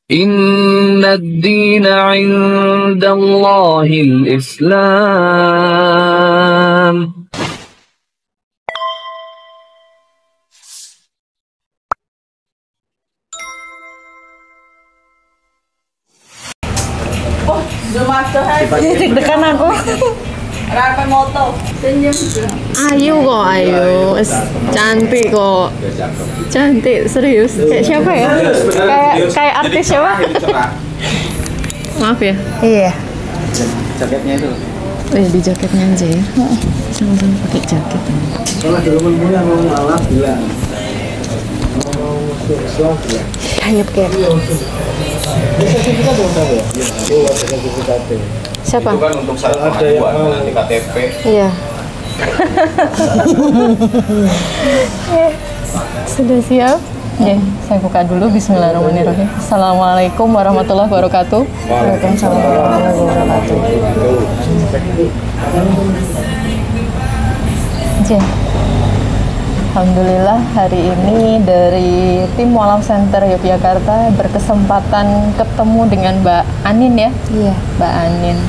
Inna ad-dina 'inda Allahil Islam. Oh, Zomato hai. Deg-degan aku. Rapi moto. Senyum juga. Ayu kok, ayu. Cantik kok. Cantik, serius. Kayak siapa ya? Kayak artis siapa? Maaf ya. Iya. Jaketnya itu. Oh ya, di jaketnya aja ya. Sama-sama pakai jaket. Soalnya dulu punya mau ngalah bilang. Mau masuk Islam bilang. Kayak Sertifikat dong tahu ya? Iya, sertifikat. Siapa? Itu kan untuk syarat pengajuan nanti KTP. Iya. Sudah siap? Ya, saya buka dulu. Bismillahirrahmanirrahim. Assalamualaikum warahmatullahi wabarakatuh. Waalaikumsalam warahmatullahi wabarakatuh. Ya. Alhamdulillah hari ini dari tim Mualaf Center Yogyakarta berkesempatan ketemu dengan Mbak Anin ya. Iya. Mbak Anin.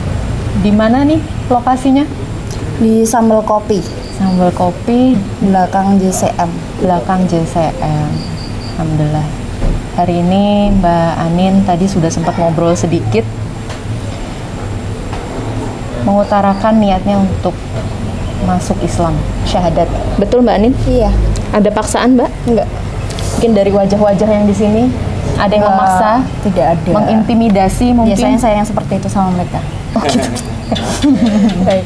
Di mana nih lokasinya? Di Sambal Kopi, Sambal Kopi belakang JCM. belakang JCM. Alhamdulillah. Hari ini Mbak Anin tadi sudah sempat ngobrol sedikit mengutarakan niatnya untuk masuk Islam, syahadat. Betul Mbak Anin? Iya. Ada paksaan Mbak? Enggak. Mungkin dari wajah-wajah yang di sini ada yang memaksa, Tidak ada. mengintimidasi mungkin. Biasanya saya yang seperti itu sama mereka. Oh gitu. Baik.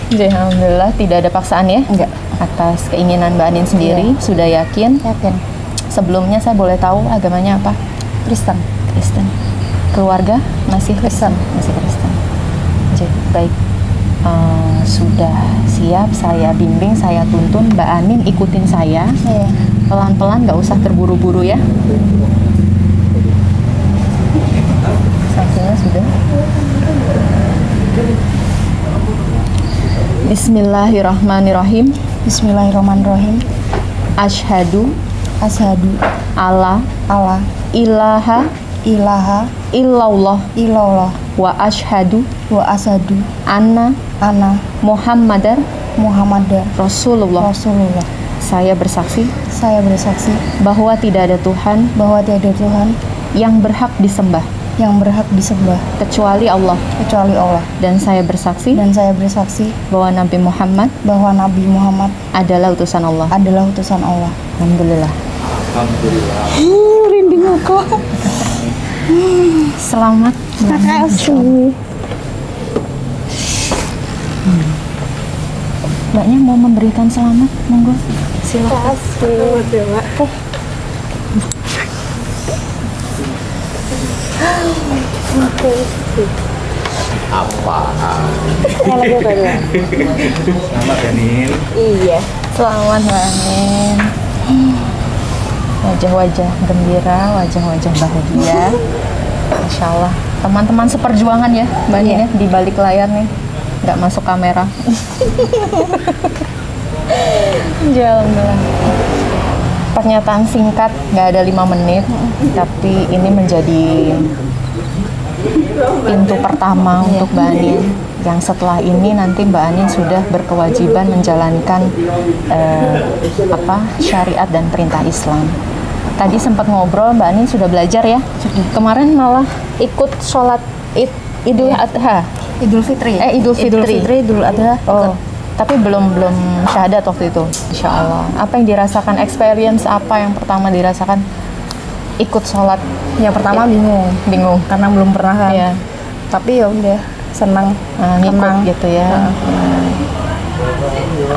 Jadi alhamdulillah tidak ada paksaan ya? Enggak. Atas keinginan Mbak Anin sendiri, Iya. sudah yakin? Yakin. Sebelumnya saya boleh tahu agamanya apa? Kristen. Kristen. Keluarga masih Kristen. Masih Kristen. Jadi baik. Sudah siap, saya bimbing, saya tuntun. Mbak Anin ikutin saya. Iya. Pelan-pelan, nggak usah terburu-buru ya. Saksinya sudah. Bismillahirrahmanirrahim. Bismillahirrahmanirrahim. Asyhadu Asyhadu alla alla ilaha ilaha illallah illallah wa asyhadu wa asyhadu anna anna Muhammadar Muhammadar Rasulullah. Rasulullah. Saya bersaksi Saya bersaksi bahwa tidak ada Tuhan bahwa tiada Tuhan yang berhak disembah yang berhak disembah kecuali Allah, kecuali Allah. dan saya bersaksi Dan saya bersaksi bahwa Nabi Muhammad bahwa Nabi Muhammad adalah utusan Allah. adalah utusan Allah. Alhamdulillah. Alhamdulillah. Rinding aku. Selamat. Makasih. Mbaknya mau memberikan selamat, monggo. Silakan. Apa? Selamat ya Nin. Iya. Selamat Mbak Anin. Wajah-wajah gembira, wajah-wajah bahagia. Masya Allah. Teman-teman seperjuangan ya Mbak Anin ya, di balik layar nih. Nggak masuk kamera. Ya, alhamdulillah. Pernyataan singkat, nggak ada 5 menit, tapi ini menjadi pintu pertama untuk Mbak Anin. Yang setelah ini nanti Mbak Anin sudah berkewajiban menjalankan syariat dan perintah Islam. Tadi sempat ngobrol, Mbak Anin sudah belajar ya? Kemarin malah ikut sholat Idul Adha. Idul Fitri. Idul Fitri. Idul Adha. Oh, tapi belum syahadat waktu itu. Insya Allah. Apa yang dirasakan, experience apa yang pertama dirasakan ikut sholat? Ya pertama bingung karena belum pernah kan. Iya. Tapi ya udah senang, Ngikut tenang gitu ya.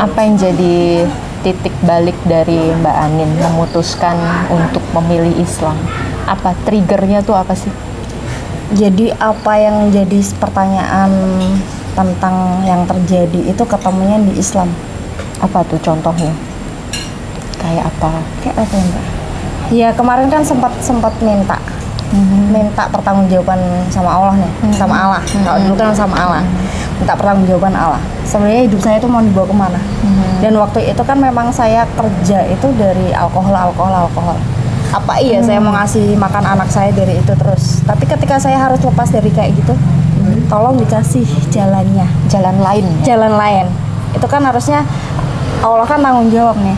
Apa yang jadi titik balik dari Mbak Anin memutuskan untuk memilih Islam? Apa triggernya tuh apa sih? Jadi apa yang jadi pertanyaan tentang yang terjadi itu ketemunya di Islam. Apa tuh contohnya? Kayak apa? Kayak apa ya Mbak? Ya kemarin kan sempat minta pertanggungjawaban sama Allah nih, sama Allah. Kalau dulu kan sama Allah, minta pertanggungjawaban Allah. Sebenarnya hidup saya itu mau dibawa kemana? Dan waktu itu kan memang saya kerja itu dari alkohol. apa iya saya mau ngasih makan anak saya dari itu terus. Tapi ketika saya harus lepas dari kayak gitu, tolong dikasih jalannya, Jalan lain. jalan lain. Itu kan harusnya Allah kan tanggung jawab nih.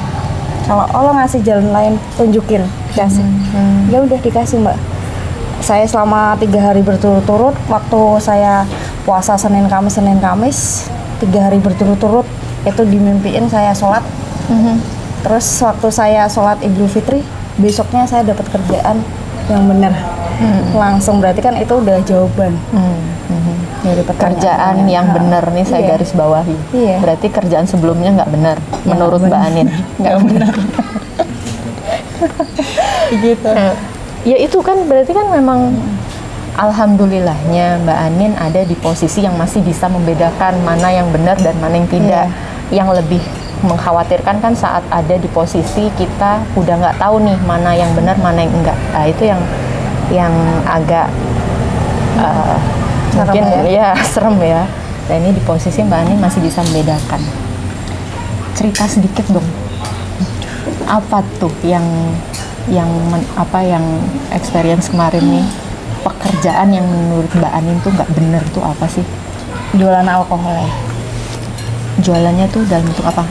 Kalau Allah ngasih jalan lain, tunjukin, kasih. Ya udah dikasih Mbak. Saya selama 3 hari berturut-turut, waktu saya puasa Senin Kamis 3 hari berturut-turut itu dimimpiin saya sholat. Terus waktu saya sholat Idul Fitri, besoknya saya dapat kerjaan yang benar. Langsung berarti kan itu udah jawaban dari Kerjaan yang benar nih saya Iya. garis bawahi. Iya. Berarti kerjaan sebelumnya nggak benar menurut Mbak Anin. Nggak benar. Gitu. Ya itu kan berarti kan memang alhamdulillahnya Mbak Anin ada di posisi yang masih bisa membedakan mana yang benar dan mana yang tidak. Yang lebih mengkhawatirkan kan saat ada di posisi kita udah nggak tahu nih mana yang benar mana yang enggak. Nah itu yang agak mungkin ya serem ya. Dan ini di posisi Mbak Anin masih bisa membedakan. Cerita sedikit dong. Apa tuh yang experience kemarin nih, pekerjaan yang menurut Mbak Anin tuh nggak bener tuh apa sih? Jualan alkohol ya. Jualannya tuh dalam bentuk apa?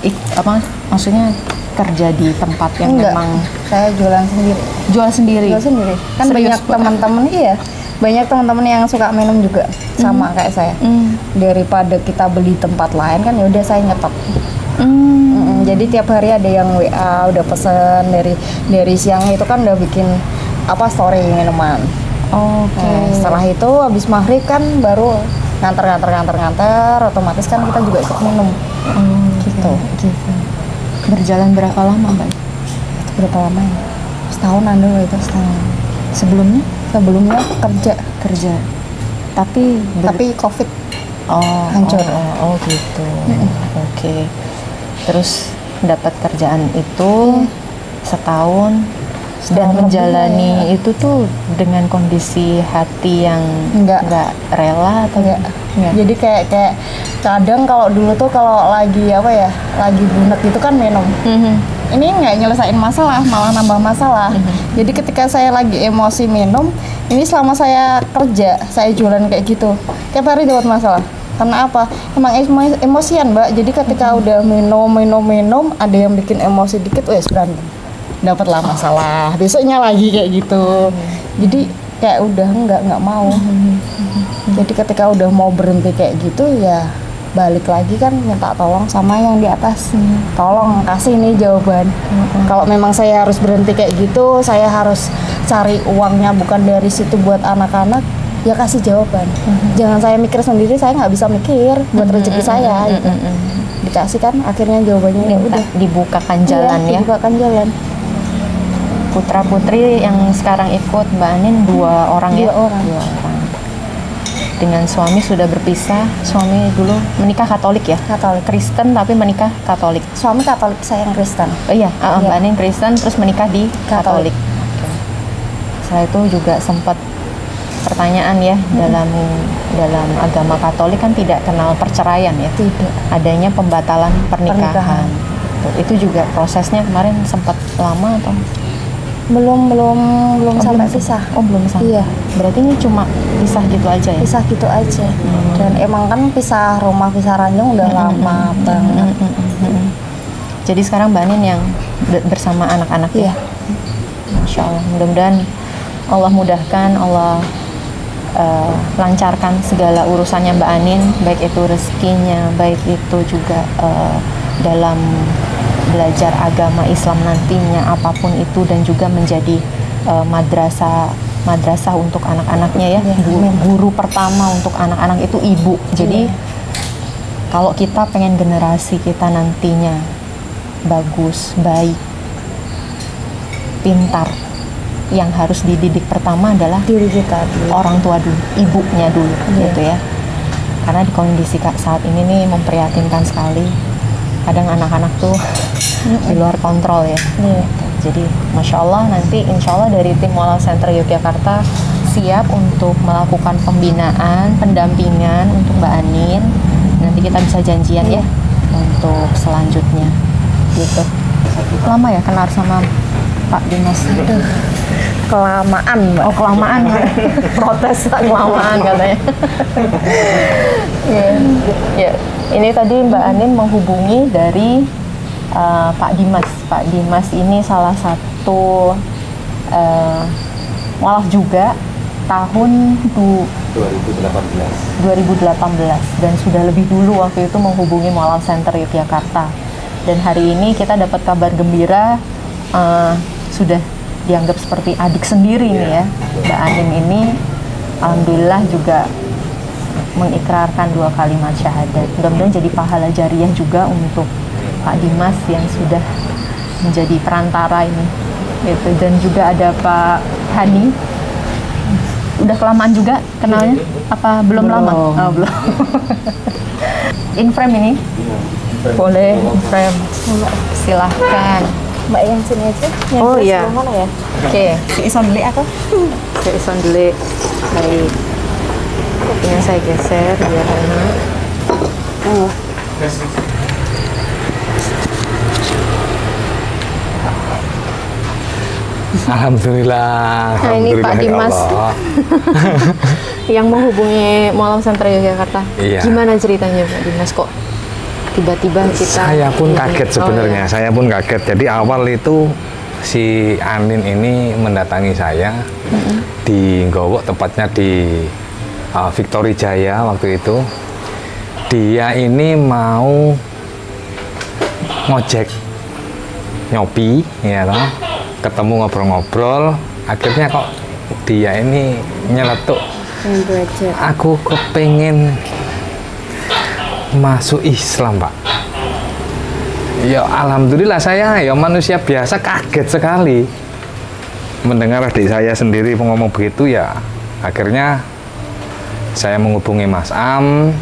Maksudnya kerja di tempat yang Enggak, memang saya jualan sendiri. jual sendiri. Jual sendiri. Kan Serius, banyak Mbak? teman-teman banyak teman-teman yang suka minum juga sama kayak saya. Daripada kita beli tempat lain kan ya udah saya nyetok. Jadi tiap hari ada yang WA udah pesen dari siang itu kan udah bikin story minuman. Oke. Nah, setelah itu habis maghrib kan baru nganter, otomatis kan kita juga ikut minum. Gitu. Berjalan berapa lama Mbak? Berapa lama ya? Setahunan dulu itu setahun. Sebelumnya Kerja. tapi Covid hancur. hancur. Oh gitu. Oke. Terus dapat kerjaan itu setahun dan Setahun menjalani lebih, itu tuh dengan kondisi hati yang Enggak. nggak rela atau Enggak. Enggak. Jadi kayak kadang kalau dulu tuh kalau lagi lagi bunek gitu kan minum. Ini nggak nyelesain masalah, malah nambah masalah. Jadi ketika saya lagi emosi minum, ini selama saya kerja, saya jualan kayak gitu, tiap hari dapat masalah. Karena apa? Emang emosian Mbak. Jadi ketika udah minum, ada yang bikin emosi dikit, wes berantem. Dapatlah masalah. Besoknya lagi kayak gitu. Jadi kayak udah nggak mau. Jadi ketika udah mau berhenti kayak gitu ya balik lagi kan minta tolong sama yang di atas. Tolong kasih nih jawaban. Kalau memang saya harus berhenti kayak gitu, saya harus cari uangnya bukan dari situ buat anak-anak, ya kasih jawaban. Jangan saya mikir sendiri, saya nggak bisa mikir buat rezeki saya gitu. Dikasih kan akhirnya jawabannya ya udah dibukakan jalan ya. dibukakan jalan. Putra putri yang sekarang ikut Mbak Anin 2 orang ya? 2 orang. 2 orang. Dengan suami sudah berpisah. Suami dulu menikah Katolik ya? Katolik. Kristen tapi menikah Katolik. Suami Katolik, saya yang Kristen. Oh iya, Mbak Anin Kristen terus menikah di Katolik. Katolik. Oke. Setelah itu juga sempat pertanyaan ya, dalam agama Katolik kan tidak kenal perceraian ya. Tidak. Adanya pembatalan pernikahan. Itu juga prosesnya kemarin sempat lama atau? Belum sampai pisah. Oh, belum sampai. Iya. Berarti ini cuma pisah gitu aja ya? Pisah gitu aja. Dan emang kan pisah rumah, pisah ranjang udah lama banget. Jadi sekarang Mbak Anin yang bersama anak-anak ya? Iya. Masya Allah, mudah-mudahan Allah mudahkan, Allah lancarkan segala urusannya Mbak Anin, baik itu rezekinya, baik itu juga dalam belajar agama Islam nantinya, apapun itu, dan juga menjadi madrasah untuk anak-anaknya ya. Guru pertama untuk anak-anak itu ibu. Jadi kalau kita pengen generasi kita nantinya bagus, baik, pintar, yang harus dididik pertama adalah Diri kita dulu. orang tua dulu, ibunya dulu gitu ya. Karena di kondisi saat ini nih memprihatinkan sekali. Kadang anak-anak tuh di luar kontrol ya. Jadi Masya Allah, nanti Insya Allah dari tim Moral Center Yogyakarta siap untuk melakukan pembinaan, pendampingan untuk Mbak Anin. Nanti kita bisa janjian ya untuk selanjutnya gitu. Lama ya kenal sama Pak Dimas? Kelamaan, Mbak. Oh kelamaan, protes kelamaan katanya. Ya, ini tadi Mbak Anin menghubungi dari Pak Dimas. Pak Dimas ini salah satu mualaf juga tahun 2018 dan sudah lebih dulu waktu itu menghubungi Mualaf Center Yogyakarta. Dan hari ini kita dapat kabar gembira, sudah dianggap seperti adik sendiri nih ya. Mbak Anin ini alhamdulillah juga mengikrarkan 2 kalimat syahadat. Mudah-mudahan jadi pahala jariah juga untuk Pak Dimas yang sudah menjadi perantara ini. Gitu. Dan juga ada Pak Hani. Udah kelamaan juga kenalnya? Apa belum lama? Oh, belum. In frame ini? Boleh in frame. Silahkan. Mbak yang sini aja. Yang Oh, iya. Mana ya? Oke. Si Ison beli aku. Saya ison dulu. Baik. Kopinya saya geser biar enak. Alhamdulillah. Nah, ini Pak Alhamdulillah, ya Dimas. Allah. Yang menghubungi Mualaf Center Yogyakarta. Iya. Gimana ceritanya Pak Dimas kok tiba-tiba kita? Saya pun kaget Oh, sebenarnya. iya. Saya pun kaget. Jadi awal itu si Anin ini mendatangi saya di Gowo, tepatnya di Victory Jaya waktu itu. Dia ini mau ngojek, nyopi, ya toh. Ketemu ngobrol-ngobrol. Akhirnya kok dia ini nyeletuk, aku kepengen masuk Islam, Pak. Ya alhamdulillah, saya ya manusia biasa kaget sekali mendengar adik saya sendiri ngomong begitu. Ya akhirnya saya menghubungi Mas Am,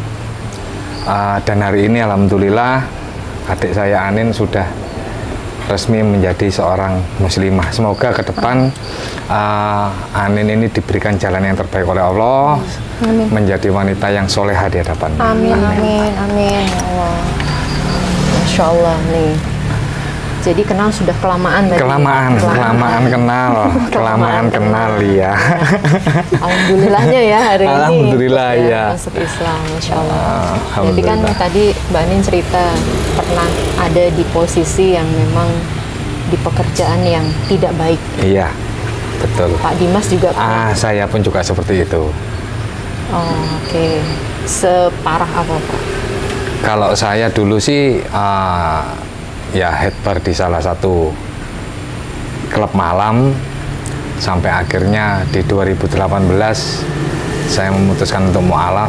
dan hari ini alhamdulillah adik saya Anin sudah resmi menjadi seorang muslimah. Semoga ke depan Anin ini diberikan jalan yang terbaik oleh Allah. Amin. Menjadi wanita yang soleha di hadapan. Amin, amin, amin, ya Allah. Masya Allah nih. Jadi kenal sudah kelamaan tadi. Kelamaan kenal ya. Alhamdulillahnya ya hari ini. Alhamdulillah, ya. Masuk Islam, Masya Allah. Jadi Alhamdulillah. kan tadi Mbak Anin cerita pernah ada di posisi yang memang di pekerjaan yang tidak baik. Iya, betul. Pak Dimas juga pernah. Saya pun juga seperti itu. Oh, oke. Separah apa Pak? Kalau saya dulu sih ya head bar di salah satu klub malam, sampai akhirnya di 2018 saya memutuskan untuk mualaf.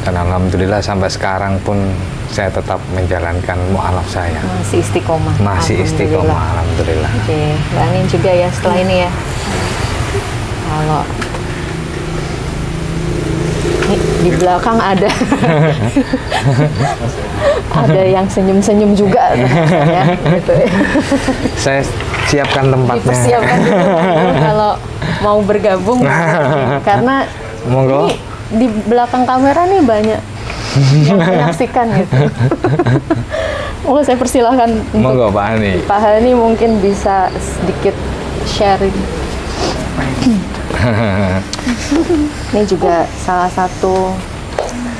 Dan alhamdulillah sampai sekarang pun saya tetap menjalankan mualaf saya. Masih istiqomah. Masih istiqomah, alhamdulillah. Oke, Mbak Anin juga ya setelah ini ya. Kalau di belakang ada ada yang senyum-senyum juga ya, gitu ya. Saya siapkan tempatnya. Dipersiapkan dulu kalau mau bergabung karena Monggo. ini di belakang kamera nih banyak yang menyaksikan gitu. Oh, saya persilahkan untuk Monggo Pak Hani. Pak Hani mungkin bisa sedikit sharing. Ini juga salah satu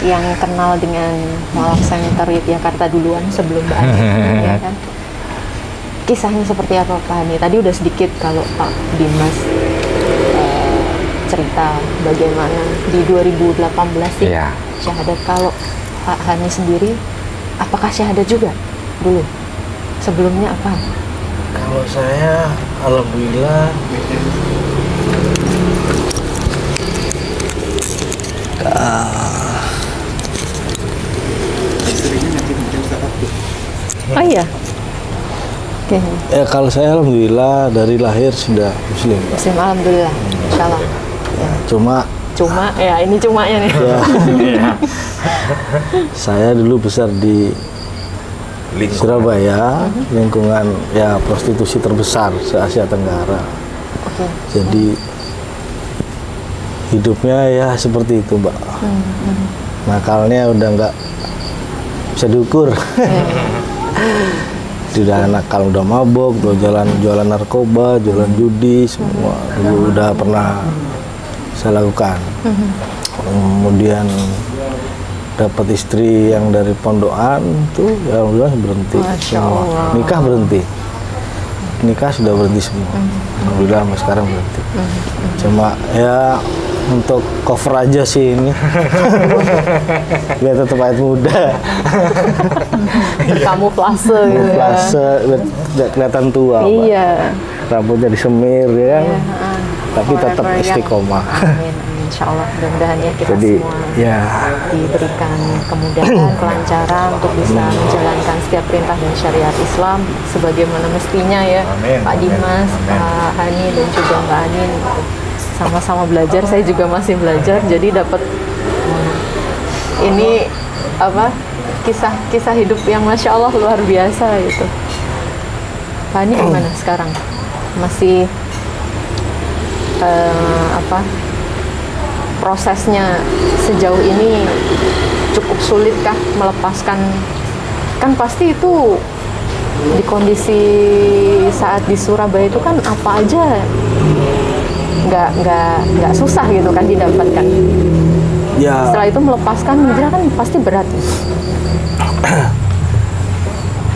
yang kenal dengan Mualaf Center Yogyakarta duluan sebelum Mbak Ani, ya kan? Kisahnya seperti apa Pak Hani? Tadi udah sedikit kalau Pak Dimas cerita bagaimana di 2018 sih Iya. syahadat. Kalau Pak Hani sendiri, apakah syahadat juga dulu? Sebelumnya apa? Kalau saya, alhamdulillah Oh iya. Oke. ya kalau saya alhamdulillah dari lahir sudah muslim, Pak. Muslim, alhamdulillah. Insyaallah. Ya. Cuma Ya ini cumanya nih. ya, saya dulu besar di Surabaya, lingkungan ya prostitusi terbesar se-Asia Tenggara. Oke. Jadi hidupnya ya seperti itu, Mbak. Nakalnya udah nggak bisa diukur. istri dan anak kalau udah mabok, udah jualan narkoba, jualan judi, semua dulu udah pernah saya lakukan. Kemudian dapat istri yang dari pondokan tuh, ya alhamdulillah berhenti. Masya Allah. Nikah berhenti, nikah sudah berhenti semua. Alhamdulillah sampai sekarang berhenti. Cuma ya untuk cover aja sih ini, biar tetap awet muda. Kamuflase gitu ya. Kamuflase, biar tidak kelihatan tua. Pak. Iya. Rambutnya disemir ya, Iya, tapi tetap Forever young. istiqomah. Amin. Insya Allah mudah-mudahan ya kita Jadi semua ya diberikan kemudahan, kelancaran untuk bisa menjalankan setiap perintah dan syariat Islam sebagaimana mestinya ya. Amin, Pak amin, Dimas, amin. Pak Hani dan juga Mbak Anin gitu. Sama-sama belajar, saya juga masih belajar, jadi dapat ini apa kisah hidup yang Masya Allah luar biasa gitu. Pak Hani gimana sekarang? Masih apa prosesnya sejauh ini cukup sulit kah melepaskan, kan pasti itu di kondisi saat di Surabaya itu kan apa aja nggak susah gitu kan didapatkan. ya Setelah itu melepaskan hijrah kan pasti berat.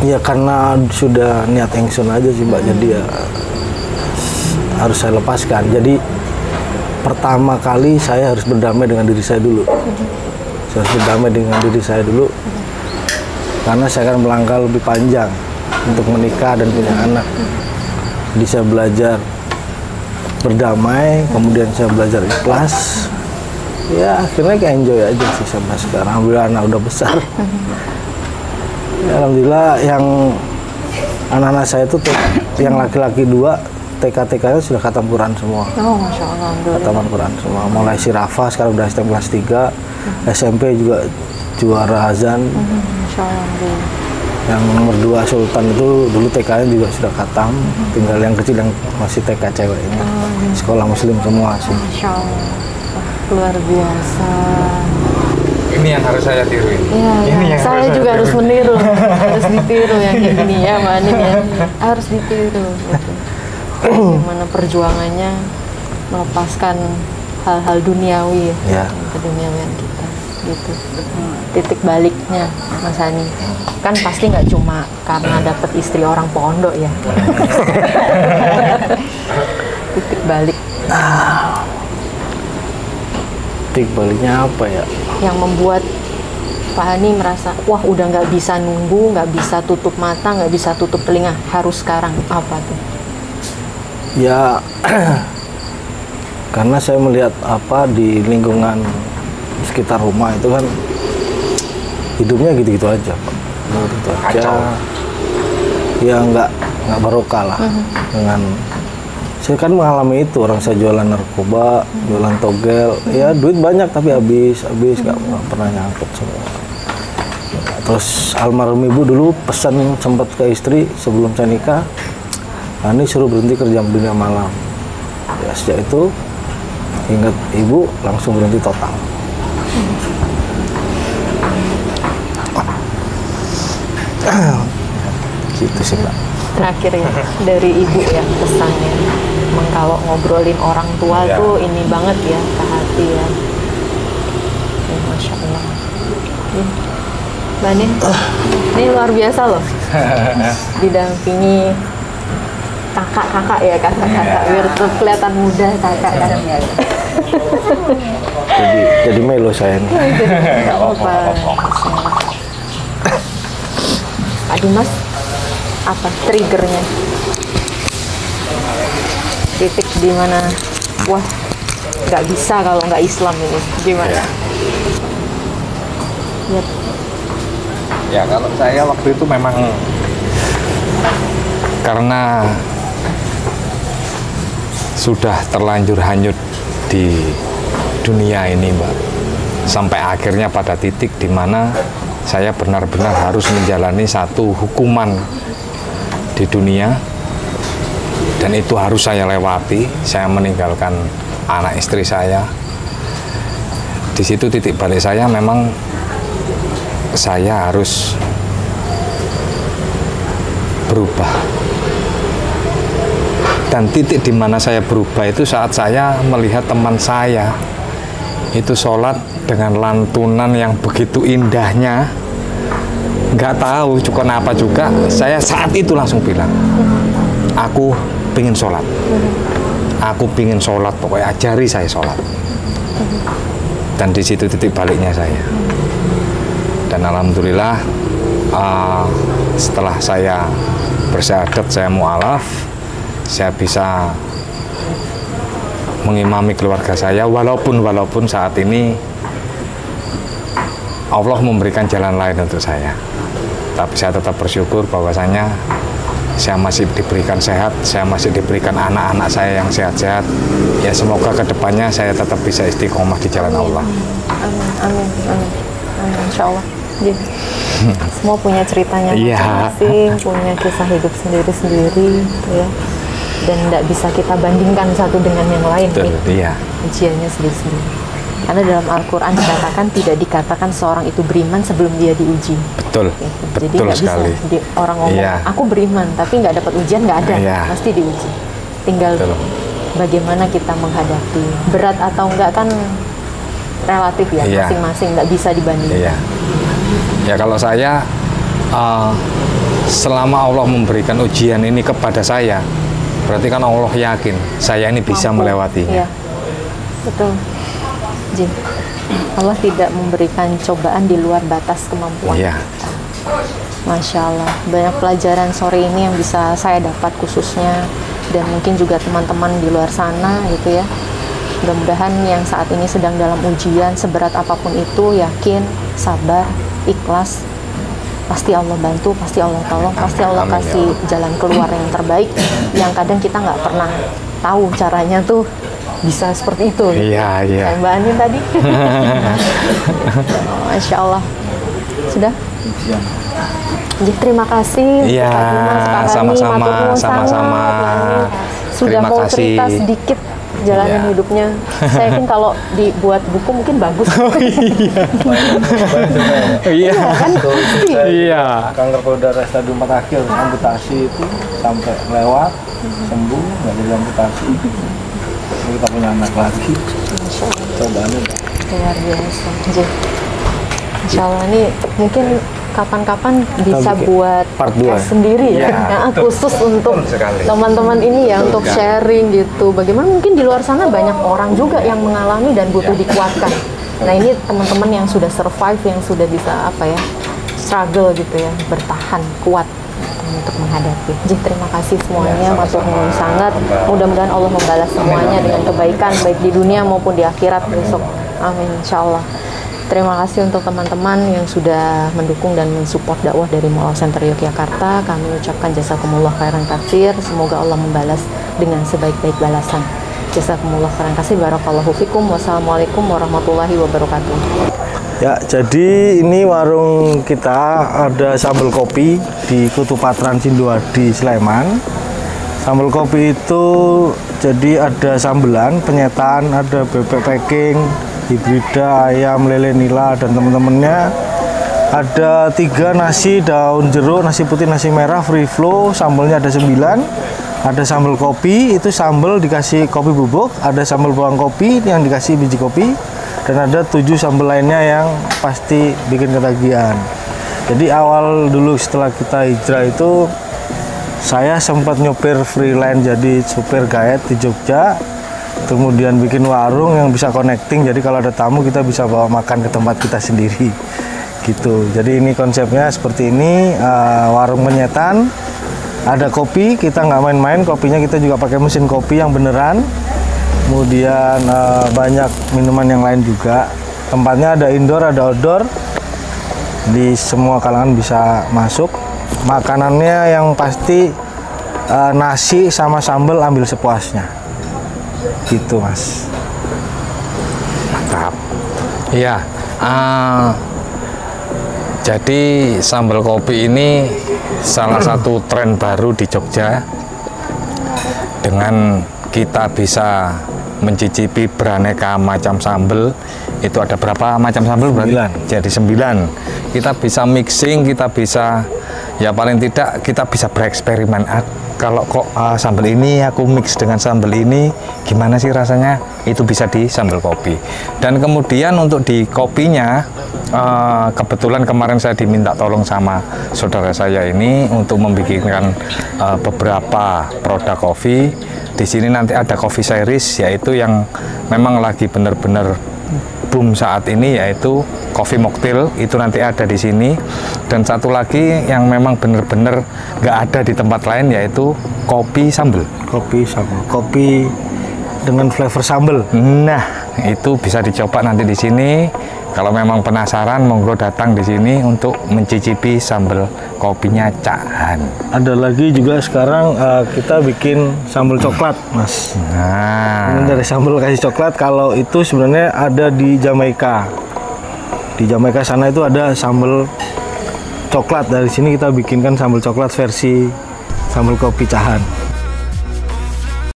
ya karena sudah niat engsun aja sih Mbak, jadi ya harus saya lepaskan. Jadi pertama kali saya harus berdamai dengan diri saya dulu. Saya harus berdamai dengan diri saya dulu, karena saya akan melangkah lebih panjang untuk menikah dan punya anak. Jadi saya belajar berdamai, kemudian saya belajar ikhlas. Ya akhirnya kayak enjoy aja sih sampai sekarang. Alhamdulillah anak udah besar. Ya, alhamdulillah yang anak-anak saya itu yang laki-laki 2 TK-TK-nya sudah khatam Quran semua. Oh, Masya Allah, alhamdulillah. Khataman Quran semua. Mulai si Rafa sekarang udah STM kelas 3, SMP juga juara azan. Masya Allah, alhamdulillah. Yang nomor 2 Sultan itu dulu TK-nya juga sudah khatam. Tinggal yang kecil yang masih TK cewek ini. Sekolah muslim semua sih. Masya Allah. Wah, luar biasa. Ini yang harus saya tiruin. Iya, Ini ya. yang Saya juga harus meniru, harus ditiru yang kayak gini ya, Mbak Anin ya. Harus ditiru. Gitu. Bagaimana perjuangannya melepaskan hal-hal duniawi Ya. keduniawian kita gitu. Titik baliknya Mas Hani kan pasti nggak cuma karena dapat istri orang pondok ya. Titik balik Titik baliknya apa ya? yang membuat Pak Hani merasa wah udah nggak bisa nunggu, nggak bisa tutup mata, nggak bisa tutup telinga, harus sekarang. Apa tuh? Ya karena saya melihat apa di lingkungan sekitar rumah itu kan hidupnya gitu-gitu aja Pak. Gitu aja. Kacau. Ya nggak barokah lah dengan saya kan mengalami itu. Orang saya jualan narkoba, jualan togel, ya duit banyak tapi habis nggak pernah nyangkut semua. Terus almarhum ibu dulu pesan sempat ke istri sebelum saya nikah, Ani suruh berhenti kerja dunia malam. Ya sejak itu ingat ibu langsung berhenti total. Gitu sih Pak. Terakhir ya dari ibu ya pesannya, emang kalau ngobrolin orang tua Ya. tuh ini banget ya ke hati ya. Ya, Masya Allah. Ya. Mbak Anin, ini luar biasa loh. Didampingi kakak-kakak ya, kakak-kakak biar tuh kelihatan muda kakak kan. Jadi melo saya nih. Nggak apa-apa. Pak Dimas, apa triggernya? Titik di mana wah nggak bisa kalau nggak Islam ini gimana? Ya. Ya kalau saya waktu itu memang karena sudah terlanjur hanyut di dunia ini Mbak, sampai akhirnya pada titik di mana saya benar-benar harus menjalani satu hukuman di dunia, dan itu harus saya lewati. Saya meninggalkan anak istri saya. Di situ titik balik saya, memang saya harus berubah. Dan titik di mana saya berubah itu saat saya melihat teman saya itu sholat dengan lantunan yang begitu indahnya. Nggak tahu kenapa juga, saya saat itu langsung bilang, aku pingin sholat. Aku pingin sholat, pokoknya ajari saya sholat. Dan di situ titik baliknya saya. Dan alhamdulillah setelah saya bersyahadat, saya mu'alaf, saya bisa mengimami keluarga saya, walaupun saat ini Allah memberikan jalan lain untuk saya, tapi saya tetap bersyukur bahwasanya saya masih diberikan sehat, saya masih diberikan anak-anak saya yang sehat-sehat. Ya semoga kedepannya saya tetap bisa istiqomah di jalan Allah. Amin, insya Allah. Semua punya ceritanya masing-masing, punya kisah hidup sendiri-sendiri, ya. Dan tidak bisa kita bandingkan satu dengan yang lain. Betul, iya. Ujiannya sendiri-sendiri. Karena dalam Al-Quran dikatakan tidak dikatakan seorang itu beriman sebelum dia diuji. Betul, Jadi betul nggak sekali. bisa orang ngomong, aku beriman, tapi nggak dapat ujian, nggak ada, pasti diuji. Tinggal bagaimana kita menghadapi. Berat atau enggak kan relatif ya, masing-masing, nggak bisa dibandingkan. Ya kalau saya, selama Allah memberikan ujian ini kepada saya, berarti kan Allah yakin saya ini bisa melewatinya. Iya, betul. Jin, Allah tidak memberikan cobaan di luar batas kemampuan. Iya. Masya Allah, banyak pelajaran sore ini yang bisa saya dapat khususnya, dan mungkin juga teman-teman di luar sana gitu ya. Mudah-mudahan yang saat ini sedang dalam ujian, seberat apapun itu, yakin, sabar, ikhlas, pasti Allah bantu, pasti Allah tolong, pasti Allah kasih jalan keluar yang terbaik, yang kadang kita nggak pernah tahu caranya tuh bisa seperti itu. Iya. Kayak Mbak Anin tadi. Masya Allah. Sudah? Jadi terima kasih. Iya, sama-sama. Sudah Terima mau kasih. cerita sedikit jalanan hidupnya. Saya yakin kalau dibuat buku mungkin bagus. Iya. Kan? Iya. Kanker payudara stadium 4 akhir, amputasi itu sampai lewat, sembuh, nggak jadi amputasi. Kita punya anak lagi. Cobaannya Luar biasa. Insya Allah ini mungkin kapan-kapan bisa buat part podcast sendiri ya, khusus untuk teman-teman ini ya, untuk sharing gitu. Bagaimana mungkin di luar sana banyak orang juga yang mengalami dan butuh dikuatkan. Nah ini teman-teman yang sudah survive, yang sudah bisa struggle gitu ya, bertahan kuat untuk menghadapi. Jadi terima kasih semuanya, matur nuwun sangat. Mudah-mudahan Allah membalas semuanya dengan kebaikan baik di dunia maupun di akhirat besok. Amin insyaallah. Terima kasih untuk teman-teman yang sudah mendukung dan mensupport dakwah dari Mualaf Center Yogyakarta. Kami ucapkan jazakumullah khairan katsir. Semoga Allah membalas dengan sebaik-baik balasan. Jazakumullah khairan katsir. Barakallahu fikum. Wassalamualaikum warahmatullahi wabarakatuh. Ya, jadi ini warung kita ada sambal kopi di Kutu Patran Sinduadi Sleman. Sambal kopi itu jadi ada sambelan, penyetan, ada bebek packing, hibrida, ayam, lele nila, dan teman-temannya. Ada 3 nasi daun jeruk, nasi putih, nasi merah, free flow, sambalnya ada 9. Ada sambal kopi, itu sambal dikasih kopi bubuk, ada sambal bawang kopi yang dikasih biji kopi, dan ada 7 sambal lainnya yang pasti bikin ketagihan. Jadi awal dulu setelah kita hijrah itu saya sempat nyopir freelance jadi supir guide di Jogja, kemudian bikin warung yang bisa connecting, jadi kalau ada tamu kita bisa bawa makan ke tempat kita sendiri gitu. Jadi ini konsepnya seperti ini, warung penyetan, ada kopi, kita nggak main-main, kopinya kita juga pakai mesin kopi yang beneran, kemudian banyak minuman yang lain juga. Tempatnya ada indoor, ada outdoor, di semua kalangan bisa masuk. Makanannya yang pasti nasi sama sambal ambil sepuasnya gitu, Mas. Mantap. Iya. Jadi sambal kopi ini salah satu tren baru di Jogja. Dengan kita bisa mencicipi beraneka macam sambal. Itu ada berapa macam sambal? 9. Jadi 9. Kita bisa mixing, kita bisa ya paling tidak kita bisa bereksperimen. Kalau kok sambal ini aku mix dengan sambal ini, gimana sih rasanya? Itu bisa di sambal kopi. Dan kemudian untuk di kopinya, kebetulan kemarin saya diminta tolong sama saudara saya ini untuk membikinkan beberapa produk kopi. Di sini nanti ada coffee series, yaitu yang memang lagi benar-benar boom saat ini, yaitu coffee mocktail. Itu nanti ada di sini. Dan satu lagi yang memang benar-benar nggak ada di tempat lain, yaitu kopi sambal. Kopi sambal, kopi dengan flavor sambal. Nah, itu bisa dicoba nanti di sini. Kalau memang penasaran, monggo datang di sini untuk mencicipi sambal kopinya Cak Han. Ada lagi juga sekarang kita bikin sambal coklat, Mas. Nah, Ini dari sambal kasih coklat. Kalau itu sebenarnya ada di Jamaika. Di Jamaika sana itu ada sambal coklat. Dari sini kita bikinkan sambal coklat versi sambal kopi Cak Han.